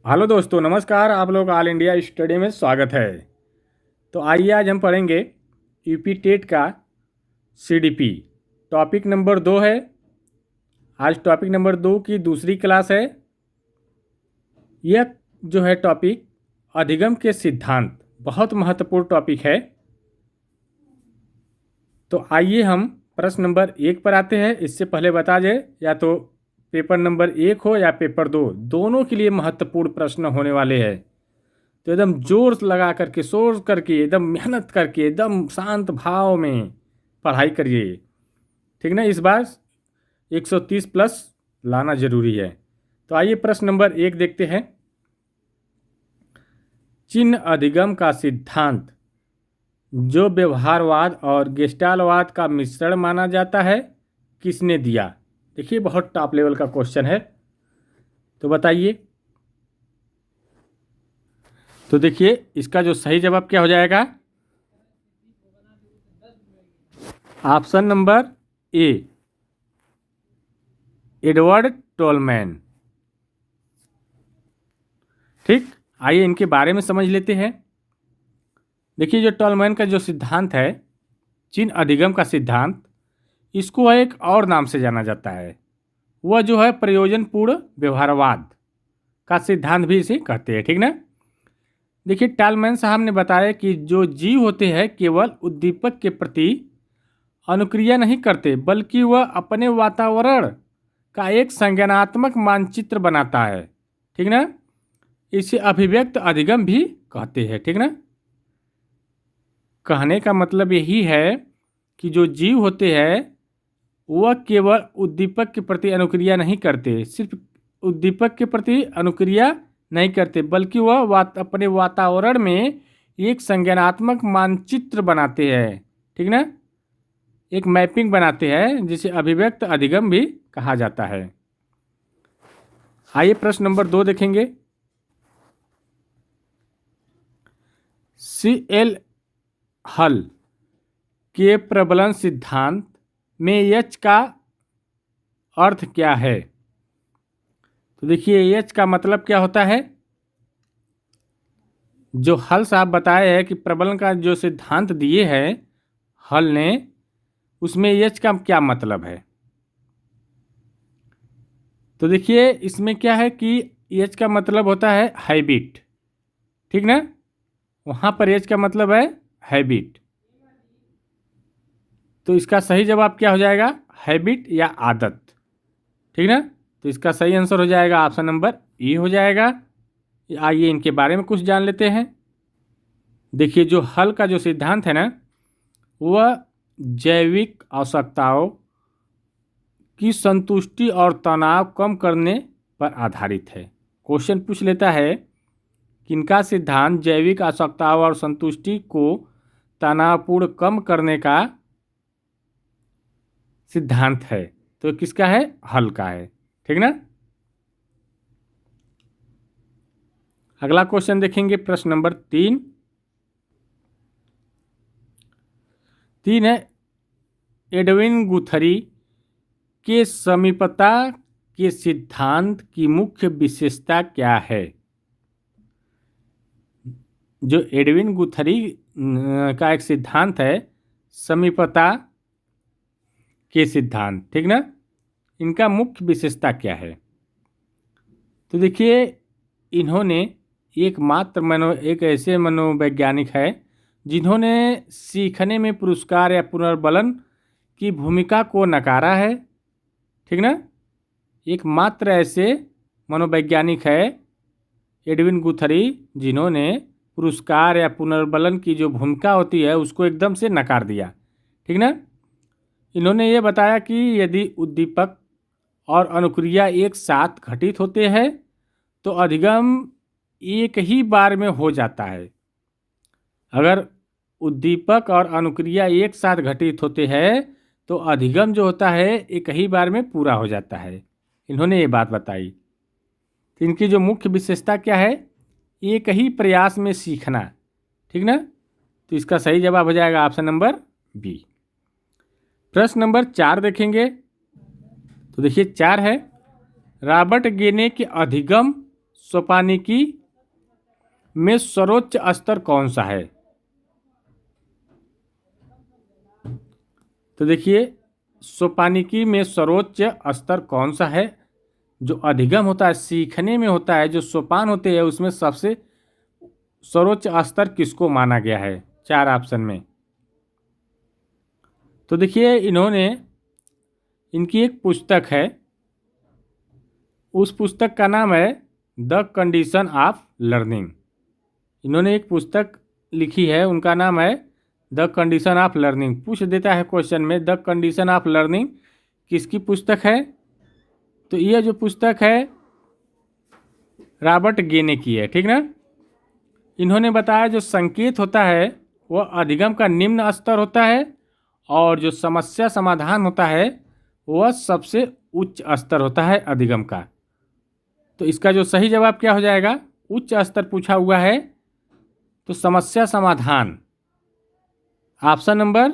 Hello दोस्तों, नमस्कार। आप लोग ऑल इंडिया स्टडी में स्वागत है। तो आइए आज हम पढ़ेंगे यूपी टेट का सीडीपी। टॉपिक नंबर 2 है। आज टॉपिक नंबर 2 की दूसरी क्लास है। यह जो है टॉपिक अधिगम के सिद्धांत, बहुत महत्वपूर्ण टॉपिक है। तो आइए हम प्रश्न नंबर 1 पर आते हैं। इससे पहले बता दें, या तो पेपर नंबर 1 हो या पेपर 2, दोनों के लिए महत्वपूर्ण प्रश्न होने वाले हैं। तो एकदम जोर लगा करके, सोच करके, एकदम मेहनत करके, एकदम शांत भाव में पढ़ाई करिए। ठीक ना। इस बार 130 प्लस लाना जरूरी है। तो आइए प्रश्न नंबर 1 देखते हैं। चिन्ह अधिगम का सिद्धांत जो व्यवहारवाद और गेस्टालवाद का मिश्रण माना जाता है, किसने दिया? देखिए, बहुत टॉप लेवल का क्वेश्चन है। तो बताइए। तो देखिए, इसका जो सही जवाब क्या हो जाएगा? Option number A, Edward Tolman. ठीक, आइए इनके बारे में समझ लेते हैं। देखिए, जो टोलमैन का जो सिद्धांत है, चिन्ह अधिगम का सिद्धांत, इसको एक और नाम से जाना जाता है। वह जो है प्रयोजनपूर्ण व्यवहारवाद का सिद्धांत भी इसे कहते हैं। ठीक ना। देखिए, टोलमैन साहब ने बताया कि जो जीव होते हैं केवल उद्दीपक के प्रति अनुक्रिया नहीं करते, बल्कि वह अपने वातावरण का एक संज्ञानात्मक मानचित्र बनाता है। ठीक ना। इसे अभिव्यक्त अधिगम भी कहते हैं। ठीक ना। कहने का मतलब यही है कि जो जीव होते हैं वह केवल उद्दीपक के प्रति अनुक्रिया नहीं करते, सिर्फ उद्दीपक के प्रति अनुक्रिया नहीं करते, बल्कि वह अपने वातावरण में एक संज्ञानात्मक मानचित्र बनाते हैं। ठीक ना। एक मैपिंग बनाते हैं, जिसे अभिव्यक्त अधिगम भी कहा जाता है। आइए प्रश्न नंबर 2 देखेंगे। CL हल के प्रबलन सिद्धांत में एच का अर्थ क्या है? तो देखिए, एच का मतलब क्या होता है? जो हल साहब बताए हैं कि प्रबलन का जो सिद्धांत दिए हैं हल ने, उसमें एच का क्या मतलब है? तो देखिए, इसमें क्या है कि एच का मतलब होता है हैबिट। ठीक ना। वहाँ पर एच का मतलब है हैबिट। तो इसका सही जवाब क्या हो जाएगा? हैबिट या आदत। ठीक ना। तो इसका सही आंसर हो जाएगा ऑप्शन नंबर ई हो जाएगा। आइए इनके बारे में कुछ जान लेते हैं। देखिए, जो हल का जो सिद्धांत है ना, वह जैविक आवश्यकताओं की संतुष्टि और तनाव कम करने पर आधारित है। क्वेश्चन पूछ लेता है कि इनका सिद्धांत जैविक आवश्यकताओं और संतुष्टि को तनावपूर्ण कम करने का सिद्धांत है। तो किसका है? हल का है। ठीक ना। अगला क्वेश्चन देखेंगे, प्रश्न नंबर 3। 3 है, एडविन गुथरी के समीपता के सिद्धांत की मुख्य विशेषता क्या है? जो एडविन गुथरी का एक सिद्धांत है, समीपता के सिद्धांत। ठीक ना। इनका मुख्य विशेषता क्या है? तो देखिए, इन्होंने एक ऐसे मनोवैज्ञानिक है जिन्होंने सीखने में पुरस्कार या पुनर्बलन की भूमिका को नकारा है। ठीक ना। एकमात्र ऐसे मनोवैज्ञानिक है एडविन गुथरी जिन्होंने पुरस्कार या पुनर्बलन की जो भूमिका होती है उसको एकदम से नकार दिया। ठीक ना। इन्होंने ये बताया कि यदि उद्दीपक और अनुक्रिया एक साथ घटित होते हैं तो अधिगम एक ही बार में हो जाता है। अगर उद्दीपक और अनुक्रिया एक साथ घटित होते हैं तो अधिगम जो होता है एक ही बार में पूरा हो जाता है। इन्होंने ये बात बताई। तो इनकी जो मुख्य विशेषता क्या है? एक ही प्रयास में सीखना। ठीक ना। तो इसका सही जवाब हो जाएगा ऑप्शन नंबर बी। प्रश्न नंबर 4 देखेंगे। तो देखिए, 4 है, रॉबर्ट गेने के अधिगम सोपानिकी में सर्वोच्च स्तर कौन सा है? तो देखिए, सोपानिकी में सर्वोच्च स्तर कौन सा है? जो अधिगम होता है, सीखने में होता है, जो सोपान होते हैं उसमें सबसे सर्वोच्च स्तर किसको माना गया है? 4 ऑप्शन में। तो देखिए, इनकी एक पुस्तक है, उस पुस्तक का नाम है द कंडीशन ऑफ लर्निंग। इन्होंने एक पुस्तक लिखी है, उनका नाम है द कंडीशन ऑफ लर्निंग। पूछ देता है क्वेश्चन में, द कंडीशन ऑफ लर्निंग किसकी पुस्तक है? तो यह जो पुस्तक है रॉबर्ट गेने की है, ठीक ना। इन्होंने बताया जो संकेत होता है वह अधिगम का निम्न स्तर होता है, और जो समस्या समाधान होता है वह सबसे उच्च स्तर होता है अधिगम का। तो इसका जो सही जवाब क्या हो जाएगा? उच्च स्तर पूछा हुआ है तो समस्या समाधान, ऑप्शन नंबर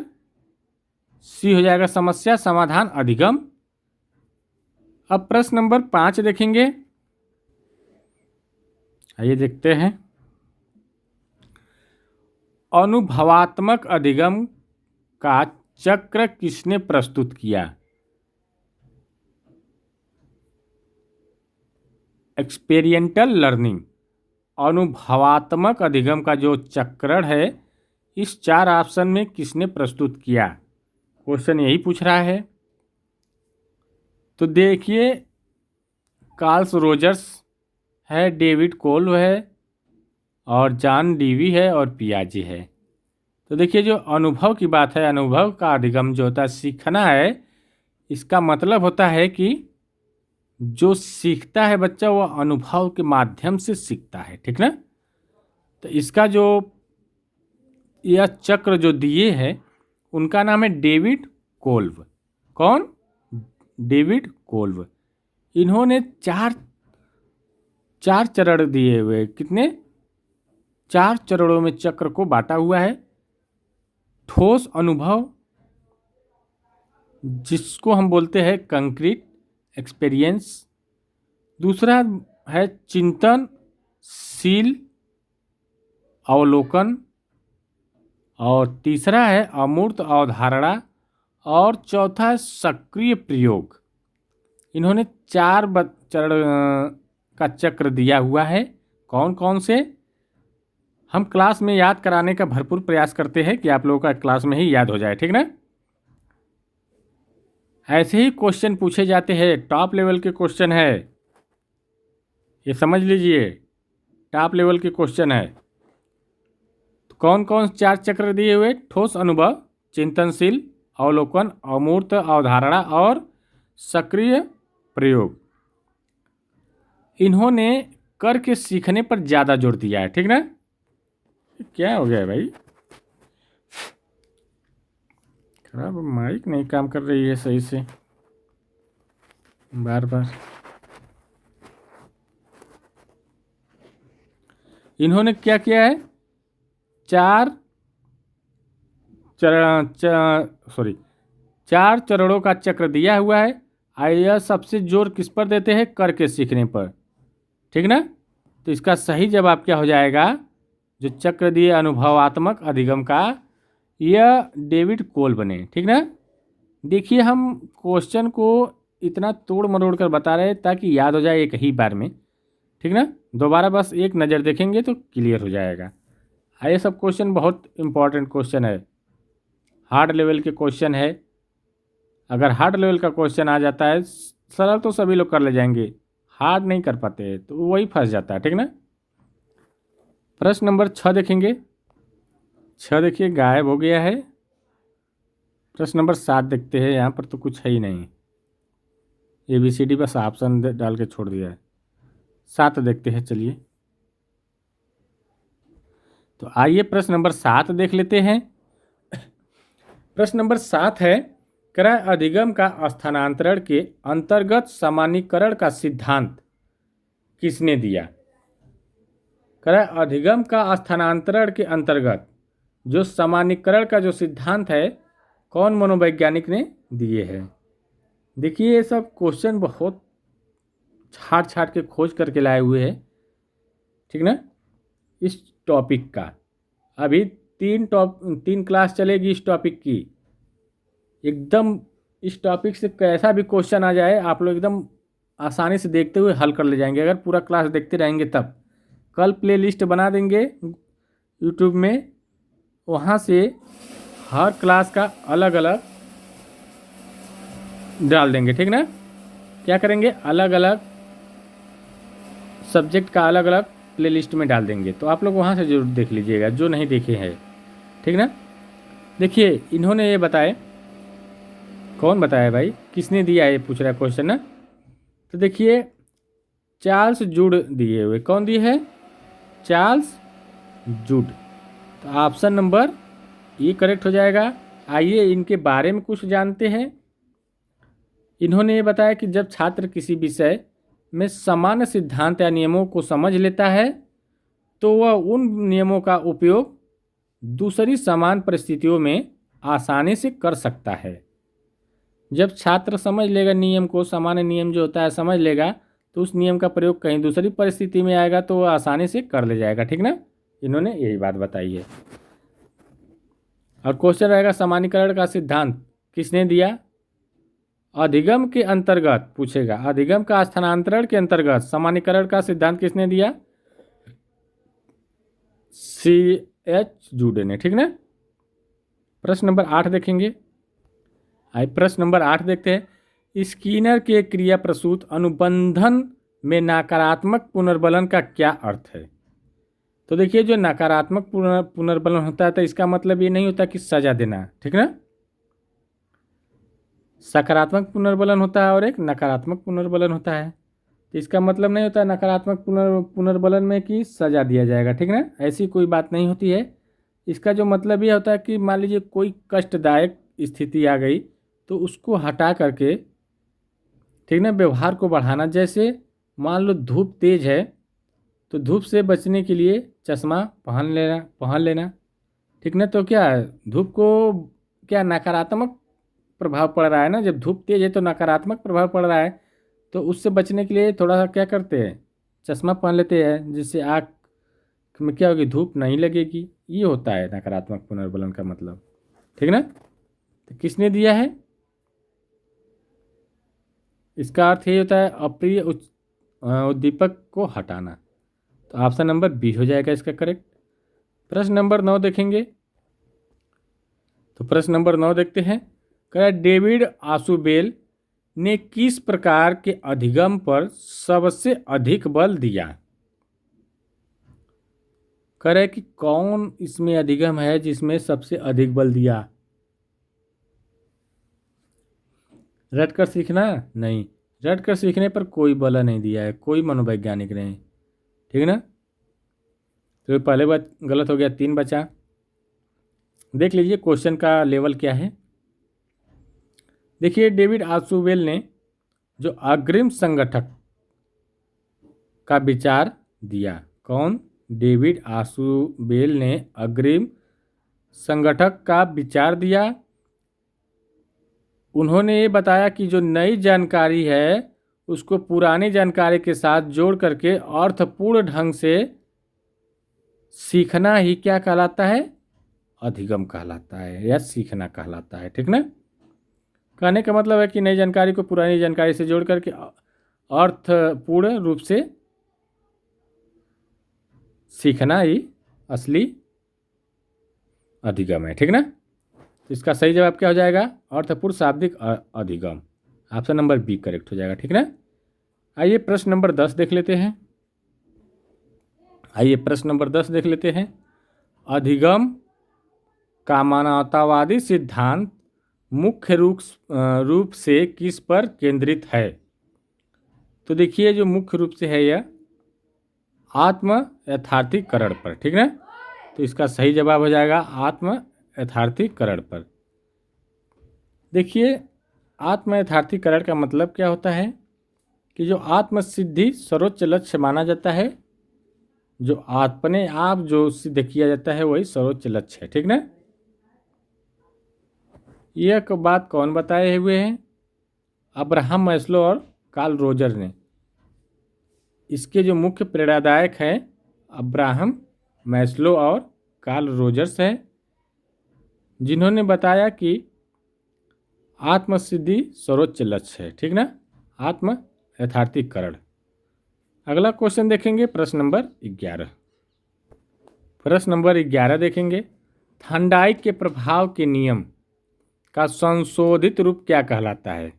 सी हो जाएगा, समस्या समाधान अधिगम। अब प्रश्न नंबर 5 देखेंगे, आइए देखते हैं। अनुभवात्मक अधिगम का चक्र किसने प्रस्तुत किया? एक्सपेरिएंटल लर्निंग, अनुभवात्मक अधिगम का जो चक्रण है, इस 4 ऑप्शन में किसने प्रस्तुत किया? क्वेश्चन यही पूछ रहा है। तो देखिए, कार्ल रोजर्स है, डेविड कोल्ब है, और जॉन डीवी है, और पियाजे है। तो देखिए, जो अनुभव की बात है, अनुभव का अधिगम जो होता है, सीखना है, इसका मतलब होता है कि जो सीखता है बच्चा वो अनुभव के माध्यम से सीखता है, ठीक ना। तो इसका जो यह चक्र जो दिए हैं उनका नाम है डेविड कोल्ब। कौन? David Kolb. इन्होंने चार चरण दिए हुए, कितने? 4 चरणों में चक्र को बांटा हुआ है। ठोस अनुभव, जिसको हम बोलते हैं कंक्रीट एक्सपीरियंस। दूसरा है चिंतनशील अवलोकन, और तीसरा है अमूर्त अवधारणा, और चौथा है सक्रिय प्रयोग। इन्होंने 4 चरण का चक्र दिया हुआ है। कौन कौन से? हम क्लास में याद कराने का भरपूर प्रयास करते हैं कि आप लोगों का क्लास में ही याद हो जाए, ठीक ना। ऐसे ही क्वेश्चन पूछे जाते हैं, टॉप लेवल के क्वेश्चन है, ये समझ लीजिए, टॉप लेवल के क्वेश्चन है। तो कौन कौन 4 चक्र दिए हुए? ठोस अनुभव, चिंतनशील अवलोकन, अमूर्त अवधारणा, और सक्रिय प्रयोग। इन्होंने करके सीखने पर ज़्यादा जोर दिया है, ठीक ना। क्या हो गया भाई? खराब माइक नहीं काम कर रही है सही से, बार बार। इन्होंने क्या किया है? 4 चरणों का चक्र दिया हुआ है। यह सबसे जोर किस पर देते हैं? करके सीखने पर, ठीक ना। तो इसका सही जवाब क्या हो जाएगा? जो चक्र दिए अनुभवात्मक अधिगम का, यह डेविड कोल्ब ने, ठीक ना। देखिए, हम क्वेश्चन को इतना तोड़ मरोड़ कर बता रहे हैं ताकि याद हो जाए एक ही बार में, ठीक ना। दोबारा बस एक नज़र देखेंगे तो क्लियर हो जाएगा। ये सब क्वेश्चन बहुत इंपॉर्टेंट क्वेश्चन है, हार्ड लेवल के क्वेश्चन है। अगर हार्ड लेवल का क्वेश्चन आ जाता है, सरल तो सभी लोग कर ले जाएंगे, हार्ड नहीं कर पाते तो वही फंस जाता है, ठीक ना। प्रश्न नंबर 6 देखेंगे। 6 देखिए गायब हो गया है। प्रश्न नंबर 7 देखते हैं, यहाँ पर तो कुछ है ही नहीं, ABCD बस ऑप्शन डाल के छोड़ दिया है। 7 देखते हैं, चलिए। तो आइए प्रश्न नंबर 7 देख लेते हैं। प्रश्न नंबर 7 है, क्रय अधिगम का स्थानांतरण के अंतर्गत सामान्यीकरण का सिद्धांत किसने दिया? क्रय अधिगम का स्थानांतरण के अंतर्गत जो सामान्यीकरण का जो सिद्धांत है, कौन मनोवैज्ञानिक ने दिए हैं? देखिए, ये सब क्वेश्चन बहुत छाट छाट के खोज करके लाए हुए हैं, ठीक ना, इस टॉपिक का। अभी तीन क्लास चलेगी इस टॉपिक की। एकदम इस टॉपिक से कैसा भी क्वेश्चन आ जाए आप लोग एकदम आसानी से देखते हुए हल कर ले जाएंगे, अगर पूरा क्लास देखते रहेंगे तब। कल प्ले लिस्ट बना देंगे यूट्यूब में, वहाँ से हर क्लास का अलग अलग डाल देंगे, ठीक ना। क्या करेंगे, अलग अलग सब्जेक्ट का अलग अलग प्ले लिस्ट में डाल देंगे, तो आप लोग वहाँ से जरूर देख लीजिएगा जो नहीं देखे हैं, ठीक ना। देखिए इन्होंने ये बताए, कौन बताया भाई, किसने दिया ये पूछ रहा है क्वेश्चन ना। तो देखिए चार्ल्स जूड दिए हुए, कौन दिए है, चार्ल्स जूड। तो ऑप्शन नंबर ये करेक्ट हो जाएगा। आइए इनके बारे में कुछ जानते हैं। इन्होंने ये बताया कि जब छात्र किसी विषय में सामान्य सिद्धांत या नियमों को समझ लेता है तो वह उन नियमों का उपयोग दूसरी समान परिस्थितियों में आसानी से कर सकता है। जब छात्र समझ लेगा नियम को, सामान्य नियम जो होता है समझ लेगा, तो उस नियम का प्रयोग कहीं दूसरी परिस्थिति में आएगा तो वह आसानी से कर ले जाएगा, ठीक ना। इन्होंने यही बात बताई है। और क्वेश्चन रहेगा सामान्यीकरण का सिद्धांत किसने दिया, अधिगम के अंतर्गत पूछेगा, अधिगम का स्थानांतरण के अंतर्गत सामान्यीकरण का सिद्धांत किसने दिया, C.H. जूड ने, ठीक ना। प्रश्न नंबर 8 देखेंगे। आइए प्रश्न नंबर 8 देखते हैं। स्किनर के क्रिया प्रसूत अनुबंधन में नकारात्मक पुनर्बलन का क्या अर्थ है। तो देखिए जो नकारात्मक पुनर्बलन होता है तो इसका मतलब ये नहीं होता कि सजा देना, ठीक ना। सकारात्मक पुनर्बलन होता है और एक नकारात्मक पुनर्बलन होता है। तो इसका मतलब नहीं होता नकारात्मक पुनर्बलन में कि सजा दिया जाएगा, ठीक ना, ऐसी कोई बात नहीं होती है। इसका जो मतलब ये होता है कि मान लीजिए कोई कष्टदायक स्थिति आ गई तो उसको हटा करके, ठीक ना, व्यवहार को बढ़ाना। जैसे मान लो धूप तेज है तो धूप से बचने के लिए चश्मा पहन लेना, ठीक ना। तो क्या धूप को क्या नकारात्मक प्रभाव पड़ रहा है ना, जब धूप तेज है तो नकारात्मक प्रभाव पड़ रहा है, तो उससे बचने के लिए थोड़ा सा क्या करते हैं, चश्मा पहन लेते हैं, जिससे आँख में क्या होगी, धूप नहीं लगेगी। ये होता है नकारात्मक पुनर्बलन का मतलब, ठीक ना। तो किसने दिया है, इसका अर्थ ये होता है अप्रिय उद्दीपक को हटाना। तो ऑप्शन नंबर बी हो जाएगा इसका करेक्ट। प्रश्न नंबर 9 देखेंगे। तो प्रश्न नंबर 9 देखते हैं। कह डेविड आशुबेल ने किस प्रकार के अधिगम पर सबसे अधिक बल दिया। कह रहे कि कौन इसमें अधिगम है जिसमें सबसे अधिक बल दिया। रट कर सीखना नहीं, रट कर सीखने पर कोई बल नहीं दिया है, कोई मनोवैज्ञानिक नहीं, ठीक ना। तो पहले बात गलत हो गया, 3 बचा। देख लीजिए क्वेश्चन का लेवल क्या है। देखिए डेविड आशुबेल ने जो अग्रिम संगठक का विचार दिया, कौन, डेविड आशुबेल ने अग्रिम संगठक का विचार दिया। उन्होंने ये बताया कि जो नई जानकारी है उसको पुरानी जानकारी के साथ जोड़ करके अर्थपूर्ण ढंग से सीखना ही क्या कहलाता है, अधिगम कहलाता है या सीखना कहलाता है, ठीक ना। कहने का मतलब है कि नई जानकारी को पुरानी जानकारी से जोड़ करके अर्थपूर्ण रूप से सीखना ही असली अधिगम है, ठीक ना। तो इसका सही जवाब क्या हो जाएगा, अर्थपूर्ण शाब्दिक अधिगम। ऑप्शन नंबर बी करेक्ट हो जाएगा, ठीक ना। आइए प्रश्न नंबर 10 देख लेते हैं। आइए प्रश्न नंबर 10 देख लेते हैं। अधिगम का मानवतावादी सिद्धांत मुख्य रूप से किस पर केंद्रित है। तो देखिए जो मुख्य रूप से है यह आत्म यथार्थीकरण पर, ठीक ना। तो इसका सही जवाब हो जाएगा आत्म यथार्थीकरण पर। देखिए आत्म यथार्थीकरण का मतलब क्या होता है कि जो आत्म सिद्धि सर्वोच्च लक्ष्य माना जाता है, जो अपने आप जो सिद्ध किया जाता है वही सर्वोच्च लक्ष्य है, ठीक ना। यह बात कौन बताए हुए हैं, अब्राहम मैस्लो और कार्ल रोजर ने। इसके जो मुख्य प्रेरणादायक हैं अब्राहम मैस्लो और कार्ल रोजर्स है, जिन्होंने बताया कि आत्मसिद्धि सर्वोच्च लक्ष्य है। ठीक ना, आत्म यथार्थीकरण। अगला क्वेश्चन देखेंगे, प्रश्न नंबर 11। प्रश्न नंबर 11 देखेंगे, थॉर्नडाइक के प्रभाव के नियम का संशोधित रूप क्या कहलाता है।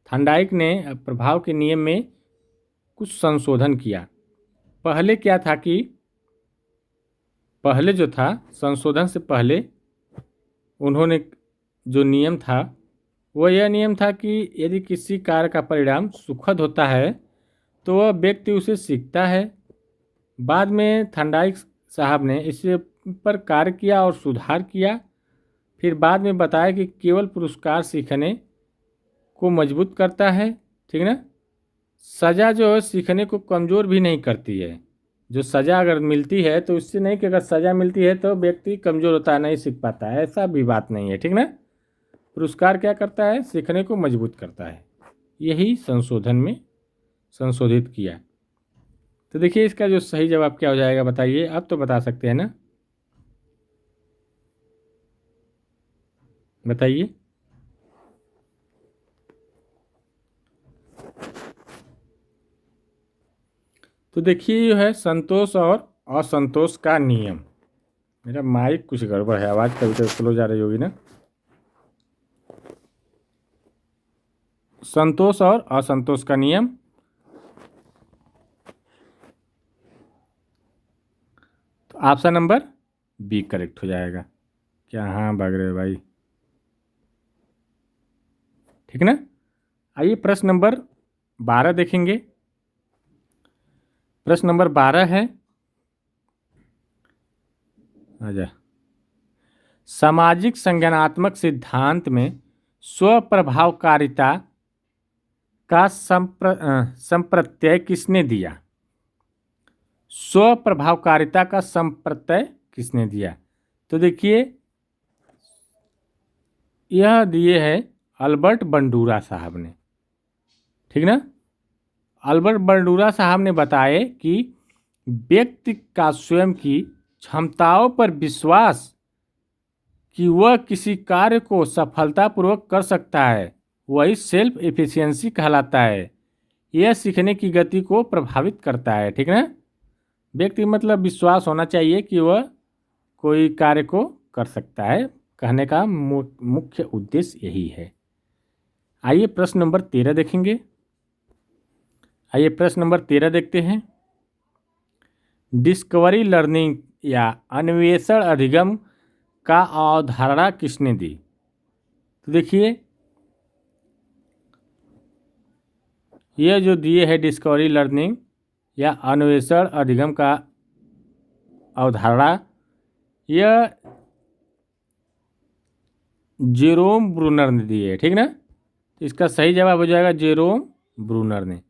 थॉर्नडाइक ने प्रभाव के नियम में कुछ संशोधन किया। पहले क्या था कि पहले जो था, संशोधन से पहले उन्होंने जो नियम था वो यह नियम था कि यदि किसी कार्य का परिणाम सुखद होता है तो वह व्यक्ति उसे सीखता है। बाद में थॉर्नडाइक साहब ने इस पर कार्य किया और सुधार किया। फिर बाद में बताया कि केवल पुरस्कार सीखने को मजबूत करता है। ठीक ना, सज़ा जो है सीखने को कमज़ोर भी नहीं करती है। जो सज़ा अगर मिलती है तो उससे नहीं कि अगर सज़ा मिलती है तो व्यक्ति कमज़ोर होता है, नहीं सीख पाता है, ऐसा भी बात नहीं है। ठीक ना, पुरस्कार क्या करता है, सीखने को मजबूत करता है। यही संशोधन में संशोधित किया। तो देखिए इसका जो सही जवाब क्या हो जाएगा बताइए, अब तो बता सकते हैं ना, बताइए। तो देखिए जो है संतोष और असंतोष का नियम। मेरा माइक कुछ गड़बड़ है, आवाज़ कभी कभी स्लो जा रही होगी ना। संतोष और असंतोष का नियम, तो ऑप्शन नंबर बी करेक्ट हो जाएगा। क्या हाँ भाग रहे हो भाई, ठीक ना। आइए प्रश्न नंबर 12 देखेंगे। प्रश्न नंबर 12 है, आजा, सामाजिक संज्ञानात्मक सिद्धांत में स्वप्रभावकारिता का संप्रत्यय किसने दिया। स्वप्रभावकारिता का संप्रत्यय किसने दिया। तो देखिए यह दिए है अल्बर्ट बंडूरा साहब ने। ठीक ना, अल्बर्ट बंडूरा साहब ने बताए कि व्यक्ति का स्वयं की क्षमताओं पर विश्वास कि वह किसी कार्य को सफलतापूर्वक कर सकता है वही सेल्फ एफिशिएंसी कहलाता है। यह सीखने की गति को प्रभावित करता है। ठीक ना, व्यक्ति मतलब विश्वास होना चाहिए कि वह कोई कार्य को कर सकता है, कहने का मुख्य उद्देश्य यही है। आइए प्रश्न नंबर 13 देखेंगे। आइए प्रश्न नंबर 13 देखते हैं। डिस्कवरी लर्निंग या अन्वेषण अधिगम का अवधारणा किसने दी। तो देखिए यह जो दिए है डिस्कवरी लर्निंग या अन्वेषण अधिगम का अवधारणा, यह जेरोम ब्रूनर ने दिए है। ठीक ना, इसका सही जवाब हो जाएगा जेरोम ब्रूनर ने।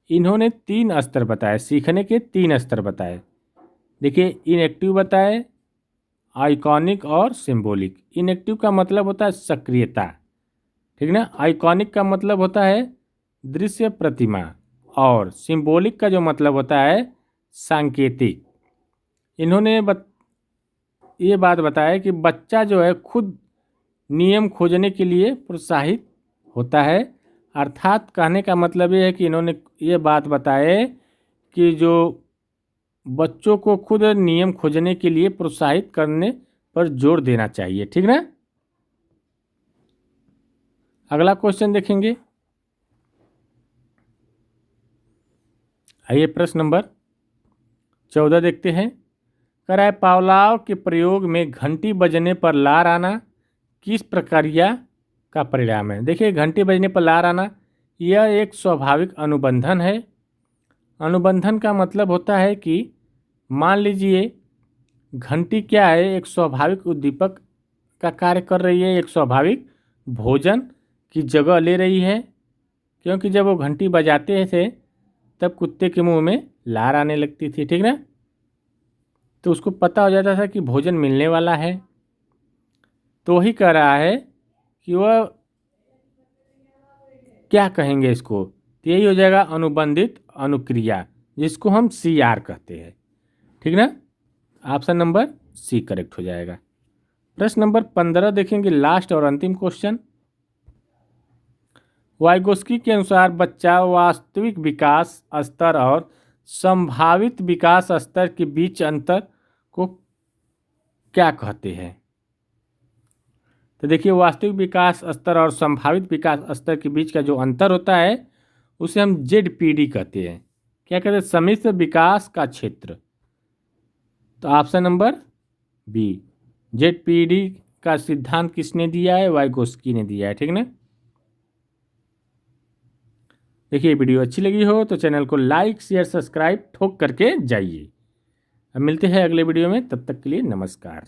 इन्होंने 3 स्तर बताए, सीखने के 3 स्तर बताए। देखिए इनएक्टिव बताए, आइकॉनिक और सिंबॉलिक। इनएक्टिव का मतलब होता है सक्रियता। ठीक ना, आइकॉनिक का मतलब होता है दृश्य प्रतिमा, और सिंबॉलिक का जो मतलब होता है सांकेतिक। इन्होंने ये बात बताया कि बच्चा जो है खुद नियम खोजने के लिए प्रोत्साहित होता है। अर्थात कहने का मतलब ये है कि इन्होंने ये बात बताए कि जो बच्चों को खुद नियम खोजने के लिए प्रोत्साहित करने पर जोर देना चाहिए। ठीक ना, अगला क्वेश्चन देखेंगे। आइए प्रश्न नंबर 14 देखते हैं। कह रहा है पावलाव के प्रयोग में घंटी बजने पर लार आना किस प्रक्रिया का परिणाम है। देखिए घंटी बजने पर लार आना यह एक स्वाभाविक अनुबंधन है। अनुबंधन का मतलब होता है कि मान लीजिए घंटी क्या है, एक स्वाभाविक उद्दीपक का कार्य कर रही है, एक स्वाभाविक भोजन की जगह ले रही है। क्योंकि जब वो घंटी बजाते थे तब कुत्ते के मुंह में लार आने लगती थी। ठीक ना, तो उसको पता हो जाता था कि भोजन मिलने वाला है। तो वही कह रहा है कि वह क्या कहेंगे इसको, तो यही हो जाएगा अनुबंधित अनुक्रिया, जिसको हम CR कहते हैं। ठीक ना। ऑप्शन नंबर सी करेक्ट हो जाएगा। प्रश्न नंबर 15 देखेंगे, लास्ट और अंतिम क्वेश्चन। वाइगोस्की के अनुसार बच्चा वास्तविक विकास स्तर और संभावित विकास स्तर के बीच अंतर को क्या कहते हैं? तो देखिए, वास्तविक विकास स्तर और संभावित विकास स्तर के बीच का जो अंतर होता है उसे हम जेडपीडी कहते हैं। क्या कहते हैं? सम्मिश्र विकास का क्षेत्र। तो ऑप्शन नंबर बी, जेडपीडी का सिद्धांत किसने दिया है? वाइगोस्की ने दिया है। ठीक ना। देखिए, वीडियो अच्छी लगी हो तो चैनल को लाइक शेयर सब्सक्राइब ठोक करके जाइए। अब मिलते हैं अगले वीडियो में, तब तक के लिए नमस्कार।